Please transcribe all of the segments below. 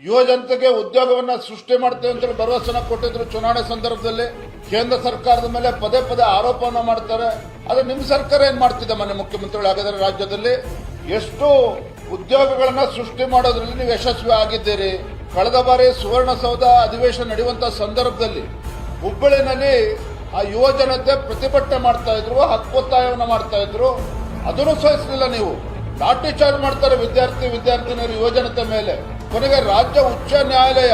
ಯುವ ಜನತೆಗೆ ಉದ್ಯೋಗವನ್ನ ಸೃಷ್ಟಿ ಮಾಡ್ತೇವೆ ಅಂತ ಭರವಸೆನ ಕೊಟ್ಟಿದ್ರು ಚುನಾವಣೆ ಸಂದರ್ಭದಲ್ಲಿ. ಕೇಂದ್ರ ಸರ್ಕಾರದ ಮೇಲೆ ಪದೇ ಪದೇ ಆರೋಪವನ್ನು ಮಾಡ್ತಾರೆ. ಆದ್ರೆ ನಿಮ್ಮ ಸರ್ಕಾರ ಏನ್ ಮಾಡ್ತಿದೆ? ಮನೆ ಮುಖ್ಯಮಂತ್ರಿಗಳು ಆಗಿದ್ದಾರೆ, ರಾಜ್ಯದಲ್ಲಿ ಎಷ್ಟು ಉದ್ಯೋಗಗಳನ್ನ ಸೃಷ್ಟಿ ಮಾಡೋದ್ರಲ್ಲಿ ನೀವು ಯಶಸ್ವಿ ಆಗಿದ್ದೀರಿ. ಕಳೆದ ಬಾರಿ ಸುವರ್ಣಸೌಧ ಅಧಿವೇಶನ ನಡೆಯುವಂತಹ ಸಂದರ್ಭದಲ್ಲಿ ಹುಬ್ಬಳ್ಳಿನಲ್ಲಿ ಆ ಯುವ ಜನತೆ ಪ್ರತಿಭಟನೆ ಮಾಡ್ತಾ ಇದ್ರು, ಹಕ್ಕೊತ್ತಾಯವನ್ನು ಮಾಡ್ತಾ ಇದ್ರು. ಅದನ್ನು ಸಹಿಸಲಿಲ್ಲ ನೀವು. ಲಾಠಿ ಚಾರ್ಜ್ ಮಾಡ್ತಾರೆ ವಿದ್ಯಾರ್ಥಿನಿಯರು ಯುವ ಜನತೆ ಮೇಲೆ. ಕೊನೆಗೆ ರಾಜ್ಯ ಉಚ್ಚ ನ್ಯಾಯಾಲಯ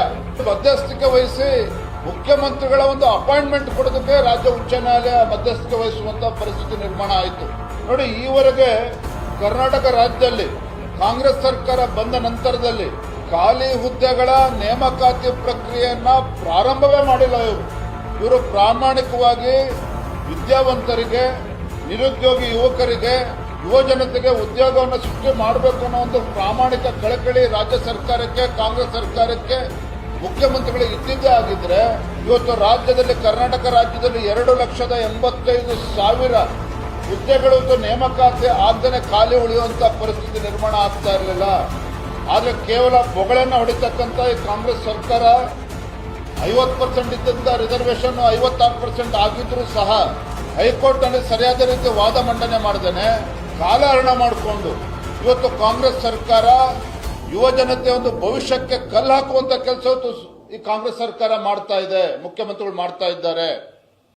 ಮಧ್ಯಸ್ಥಿಕೆ ವಹಿಸಿ ಮುಖ್ಯಮಂತ್ರಿಗಳ ಒಂದು ಅಪಾಯಿಂಟ್ಮೆಂಟ್ ಕೊಡೋದಕ್ಕೆ ರಾಜ್ಯ ಉಚ್ಚ ನ್ಯಾಯಾಲಯ ಮಧ್ಯಸ್ಥಿಕೆ ವಹಿಸುವಂತಹ ಪರಿಸ್ಥಿತಿ ನಿರ್ಮಾಣ ಆಯಿತು. ನೋಡಿ, ಈವರೆಗೆ ಕರ್ನಾಟಕ ರಾಜ್ಯದಲ್ಲಿ ಕಾಂಗ್ರೆಸ್ ಸರ್ಕಾರ ಬಂದ ನಂತರದಲ್ಲಿ ಖಾಲಿ ಹುದ್ದೆಗಳ ನೇಮಕಾತಿ ಪ್ರಕ್ರಿಯೆಯನ್ನ ಪ್ರಾರಂಭವೇ ಮಾಡಿಲ್ಲ. ಇವರು ಪ್ರಾಮಾಣಿಕವಾಗಿ ವಿದ್ಯಾವಂತರಿಗೆ, ನಿರುದ್ಯೋಗಿ ಯುವಕರಿಗೆ, ಯುವ ಜನತೆಗೆ ಉದ್ಯೋಗವನ್ನು ಸೃಷ್ಟಿ ಮಾಡಬೇಕು ಅನ್ನೋ ಒಂದು ಪ್ರಾಮಾಣಿಕ ಕಳಕಳಿ ರಾಜ್ಯ ಸರ್ಕಾರಕ್ಕೆ, ಕಾಂಗ್ರೆಸ್ ಸರ್ಕಾರಕ್ಕೆ, ಮುಖ್ಯಮಂತ್ರಿಗಳಿಗೆ ಇದ್ದಿದ್ದೇ ಆಗಿದ್ರೆ ಇವತ್ತು ರಾಜ್ಯದಲ್ಲಿ, ಕರ್ನಾಟಕ ರಾಜ್ಯದಲ್ಲಿ 2,85,000 ಹುದ್ದೆಗಳು ನೇಮಕಾತಿ ಆಗದೇ ಖಾಲಿ ಉಳಿಯುವಂತ ಪರಿಸ್ಥಿತಿ ನಿರ್ಮಾಣ ಆಗ್ತಾ ಇರಲಿಲ್ಲ. ಆದ್ರೆ ಕೇವಲ ಬೊಗಳನ್ನ ಹೊಡಿತಕ್ಕಂತ ಈ ಕಾಂಗ್ರೆಸ್ ಸರ್ಕಾರ 50% ಇದ್ದಂತ ರಿಸರ್ವೇಶನ್ 56% ಆಗಿದ್ರು ಸಹ ಹೈಕೋರ್ಟ್ ನಲ್ಲಿ ಸರಿಯಾದ ರೀತಿ ವಾದ ಮಂಡನೆ ಮಾಡದೇನೆ ಕಾಲಹರಣ ಮಾಡಿಕೊಂಡು ಇವತ್ತು ಕಾಂಗ್ರೆಸ್ ಸರ್ಕಾರ ಯುವ ಜನತೆ ಒಂದು ಭವಿಷ್ಯಕ್ಕೆ ಕಲ್ಲು ಹಾಕುವಂತ ಕೆಲಸ ಈ ಕಾಂಗ್ರೆಸ್ ಸರ್ಕಾರ ಮಾಡ್ತಾ ಇದೆ, ಮುಖ್ಯಮಂತ್ರಿಗಳು ಮಾಡ್ತಾ ಇದ್ದಾರೆ.